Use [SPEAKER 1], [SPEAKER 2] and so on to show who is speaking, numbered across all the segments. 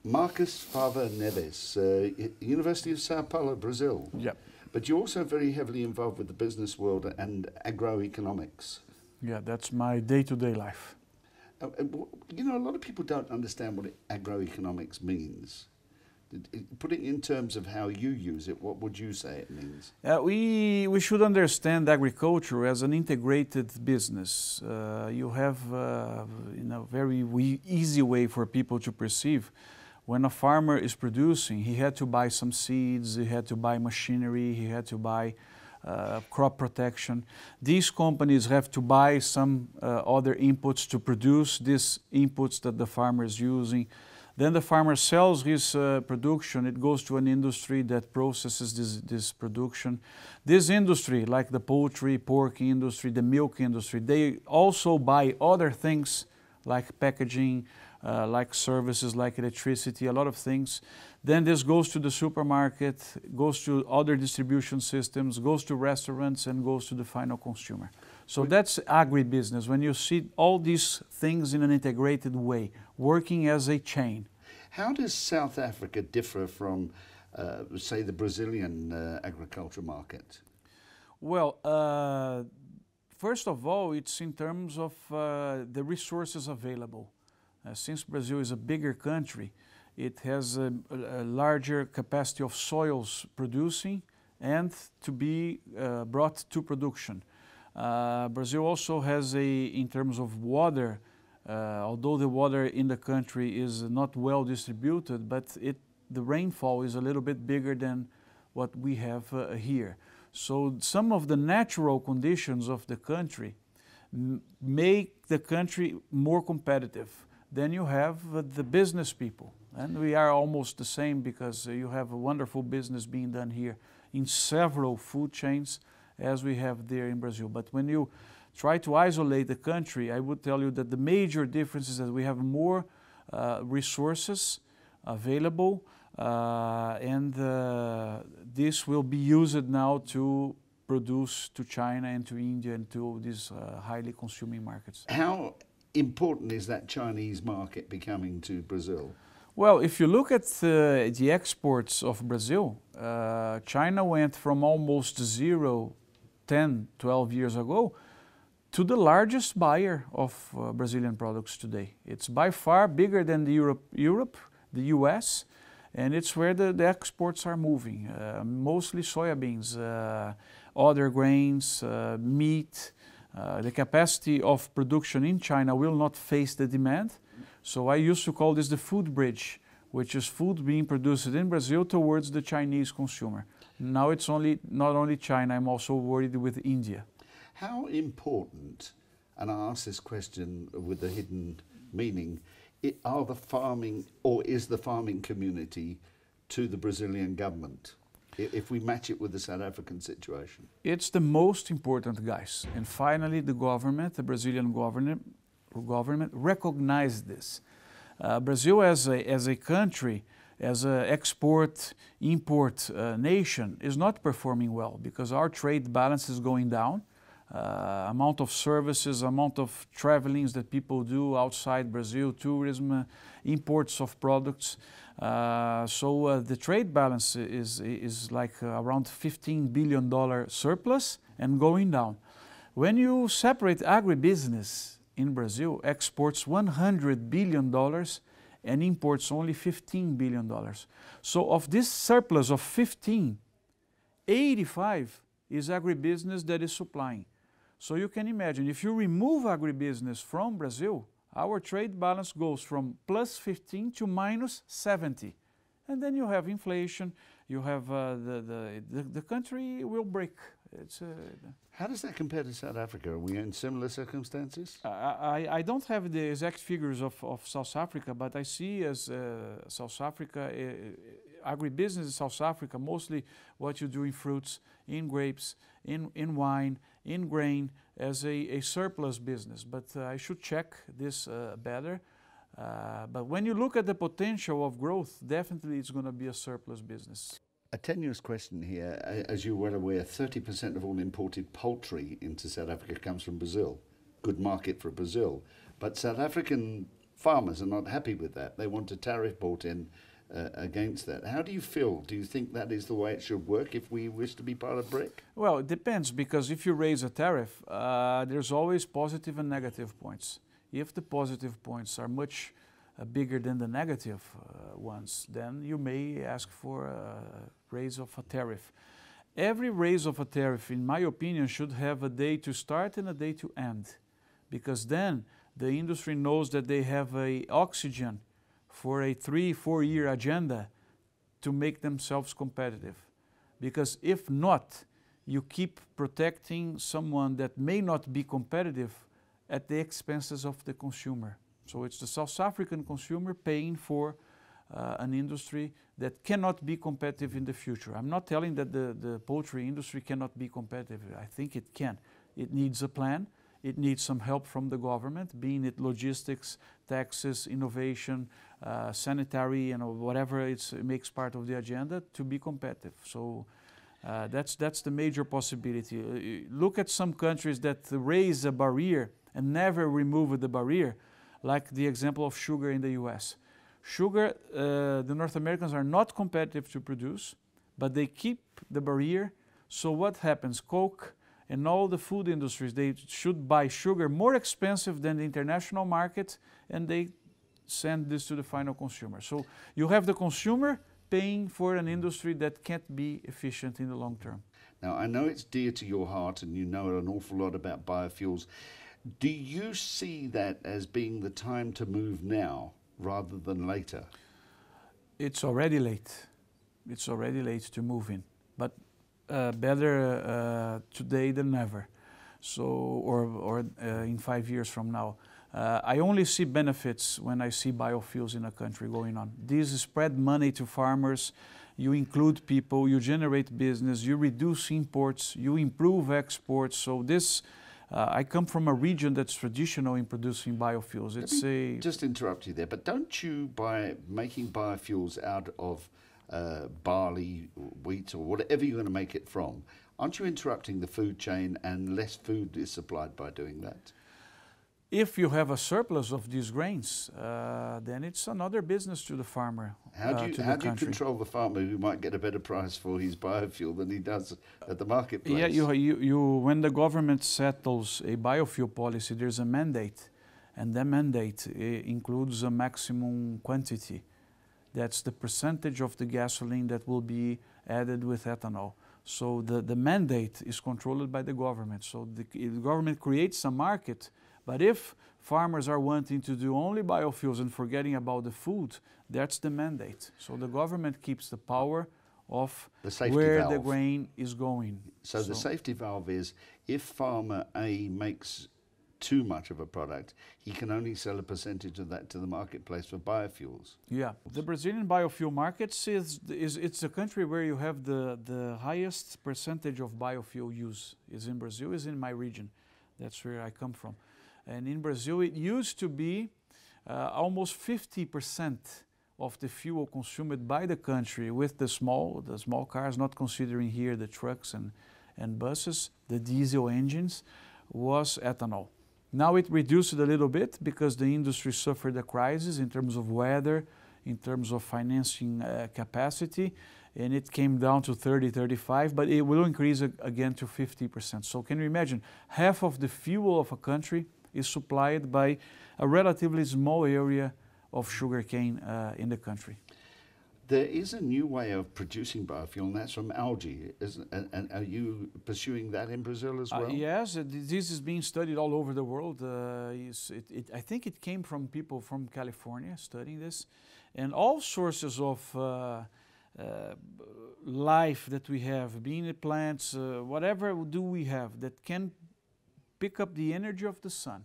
[SPEAKER 1] Marcus Fava Neves, University of Sao Paulo, Brazil.
[SPEAKER 2] Yeah.
[SPEAKER 1] But you're also very heavily involved with the business world and agroeconomics.
[SPEAKER 2] Yeah, that's my day-to-day life.
[SPEAKER 1] You know, a lot of people don't understand what agroeconomics means. Put it in terms of how you use it, what would you say it means?
[SPEAKER 2] We should understand agriculture as an integrated business. You have, in a very easy way for people to perceive, when a farmer is producing, he had to buy some seeds, he had to buy machinery, he had to buy crop protection. These companies have to buy some other inputs to produce these inputs that the farmer is using. Then the farmer sells his production, it goes to an industry that processes this production. This industry, like the poultry, pork industry, the milk industry, they also buy other things like packaging, like services, like electricity, a lot of things. Then this goes to the supermarket, goes to other distribution systems, goes to restaurants, and goes to the final consumer. So that's agribusiness, when you see all these things in an integrated way, working as a chain.
[SPEAKER 1] How does South Africa differ from, say, the Brazilian agriculture market?
[SPEAKER 2] Well, first of all, it's in terms of the resources available. Since Brazil is a bigger country, it has a larger capacity of soils producing and to be brought to production. Brazil also has in terms of water, although the water in the country is not well distributed, but the rainfall is a little bit bigger than what we have here. So some of the natural conditions of the country make the country more competitive. Then you have the business people, and we are almost the same because you have a wonderful business being done here in several food chains as we have there in Brazil. But when you try to isolate the country, I would tell you that the major difference is that we have more resources available, and this will be used now to produce to China and to India and to these highly consuming markets.
[SPEAKER 1] How important is that Chinese market becoming to Brazil?
[SPEAKER 2] Well, if you look at the exports of Brazil, China went from almost zero 10, 12 years ago to the largest buyer of Brazilian products today. It's by far bigger than Europe, the US, and it's where the exports are moving, mostly soybeans, other grains, meat. The capacity of production in China will not face the demand. So I used to call this the food bridge, which is food being produced in Brazil towards the Chinese consumer. Now it's not only China, I'm also worried with India.
[SPEAKER 1] How important, and I ask this question with a hidden meaning, are the farming, or is the farming community to the Brazilian government, if we match it with the South African situation?
[SPEAKER 2] It's the most important, guys. And finally, the government, the Brazilian government recognized this. Brazil as a country, as an export-import nation, is not performing well because our trade balance is going down. Amount of services, amount of travelings that people do outside Brazil, tourism, imports of products. So the trade balance is like around $15 billion surplus and going down. When you separate agribusiness in Brazil, exports $100 billion and imports only $15 billion. So of this surplus of 15, 85 is agribusiness that is supplying. So you can imagine, if you remove agribusiness from Brazil, our trade balance goes from plus 15 to minus 70. And then you have inflation, you have the country will break.
[SPEAKER 1] How does that compare to South Africa? Are we in similar circumstances?
[SPEAKER 2] I don't have the exact figures of South Africa, but I see as South Africa, agribusiness in South Africa, mostly what you do in fruits, in grapes, in wine, in grain, as a surplus business. But I should check this better. But when you look at the potential of growth, definitely it's going to be a surplus business.
[SPEAKER 1] A tenuous question here. As you're well aware, 30% of all imported poultry into South Africa comes from Brazil. Good market for Brazil. But South African farmers are not happy with that. They want a tariff brought in against that. How do you feel? Do you think that is the way it should work if we wish to be part of BRIC?
[SPEAKER 2] Well, it depends, because if you raise a tariff, there's always positive and negative points. If the positive points are much bigger than the negative ones, then you may ask for a raise of a tariff. Every raise of a tariff, in my opinion, should have a day to start and a day to end, because then the industry knows that they have a oxygen for a 3-4 year agenda to make themselves competitive. Because if not, you keep protecting someone that may not be competitive at the expenses of the consumer. So it's the South African consumer paying for an industry that cannot be competitive in the future. I'm not telling that the poultry industry cannot be competitive. I think it can. It needs a plan. It needs some help from the government, being it logistics, taxes, innovation, sanitary, whatever it makes part of the agenda to be competitive. So that's the major possibility. Look at some countries that raise a barrier and never remove the barrier, like the example of sugar in the US. Sugar, the North Americans are not competitive to produce, but they keep the barrier. So what happens? Coke and all the food industries, they should buy sugar more expensive than the international market, and they send this to the final consumer. So you have the consumer paying for an industry that can't be efficient in the long term.
[SPEAKER 1] Now, I know it's dear to your heart and you know an awful lot about biofuels. Do you see that as being the time to move now rather than later?
[SPEAKER 2] It's already late. It's already late to move in, but better today than never. So, or in 5 years from now. I only see benefits when I see biofuels in a country going on. These spread money to farmers, you include people, you generate business, you reduce imports, you improve exports. So this, I come from a region that's traditional in producing biofuels. It's a...
[SPEAKER 1] Just interrupt you there, but don't you, by making biofuels out of barley, wheat, or whatever you're going to make it from, aren't you interrupting the food chain and less food is supplied by doing that?
[SPEAKER 2] If you have a surplus of these grains, then it's another business to the farmer.
[SPEAKER 1] How do you control the farmer who might get a better price for his biofuel than he does at the marketplace?
[SPEAKER 2] Yeah, when the government settles a biofuel policy, there's a mandate, and that mandate includes a maximum quantity. That's the percentage of the gasoline that will be added with ethanol. So the mandate is controlled by the government. So the government creates a market. But if farmers are wanting to do only biofuels and forgetting about the food, that's the mandate. So the government keeps the power of where the grain is going.
[SPEAKER 1] So the safety valve is, if farmer A makes too much of a product, he can only sell a percentage of that to the marketplace for biofuels.
[SPEAKER 2] Yeah, the Brazilian biofuel markets it's a country where you have the highest percentage of biofuel use. Is in Brazil, is in my region. That's where I come from. And in Brazil, it used to be almost 50% of the fuel consumed by the country with the small cars, not considering here the trucks and buses, the diesel engines, was ethanol. Now it reduced a little bit because the industry suffered a crisis in terms of weather, in terms of financing capacity, and it came down to 30, 35, but it will increase again to 50%. So can you imagine, half of the fuel of a country is supplied by a relatively small area of sugarcane in the country.
[SPEAKER 1] There is a new way of producing biofuel, and that's from algae. And are you pursuing that in Brazil as well?
[SPEAKER 2] Yes, this is being studied all over the world. I think it came from people from California studying this. And all sources of life that we have, being it plants, whatever do we have that can pick up the energy of the sun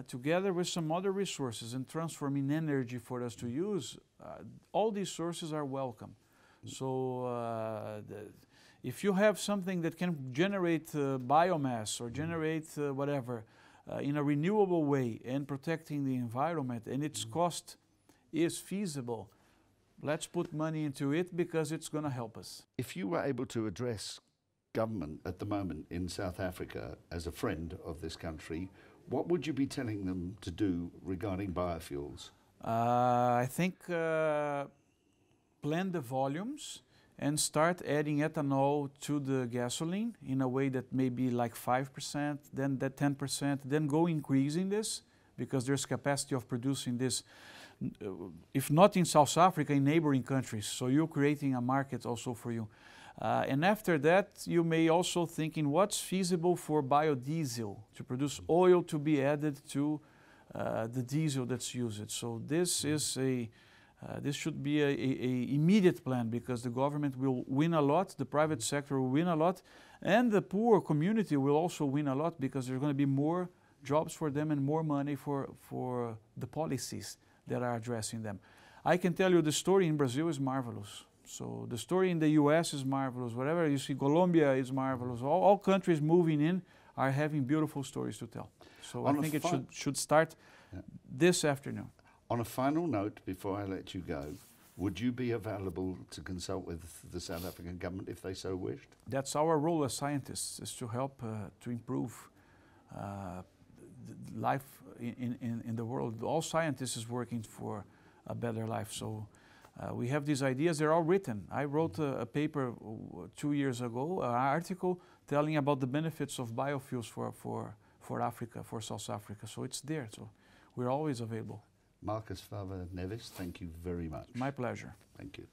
[SPEAKER 2] together with some other resources and transform in energy for us to use, all these sources are welcome. So if you have something that can generate biomass or generate whatever in a renewable way and protecting the environment, and its cost is feasible, let's put money into it because it's going to help us.
[SPEAKER 1] If you were able to address government at the moment in South Africa as a friend of this country, What would you be telling them to do regarding biofuels?
[SPEAKER 2] I think plan the volumes and start adding ethanol to the gasoline in a way that may be like 5%, then that 10%, then go increasing this because there's capacity of producing this, if not in South Africa, in neighboring countries. So you're creating a market also for you. And after that, you may also think in what's feasible for biodiesel, to produce oil to be added to the diesel that's used. So this is this should be a immediate plan because the government will win a lot, the private sector will win a lot, and the poor community will also win a lot because there's going to be more jobs for them and more money for the policies that are addressing them. I can tell you the story in Brazil is marvelous. So the story in the US is marvelous. Whatever you see, Colombia is marvelous. All countries moving in are having beautiful stories to tell. So I think it should start this afternoon.
[SPEAKER 1] On a final note, before I let you go, would you be available to consult with the South African government if they so wished?
[SPEAKER 2] That's our role as scientists, is to help to improve life in the world. All scientists is working for a better life. So we have these ideas, they're all written. I wrote a paper 2 years ago, an article telling about the benefits of biofuels for Africa, for South Africa. So it's there, so we're always available.
[SPEAKER 1] Marcus Fava Neves, thank you very much.
[SPEAKER 2] My pleasure.
[SPEAKER 1] Thank you.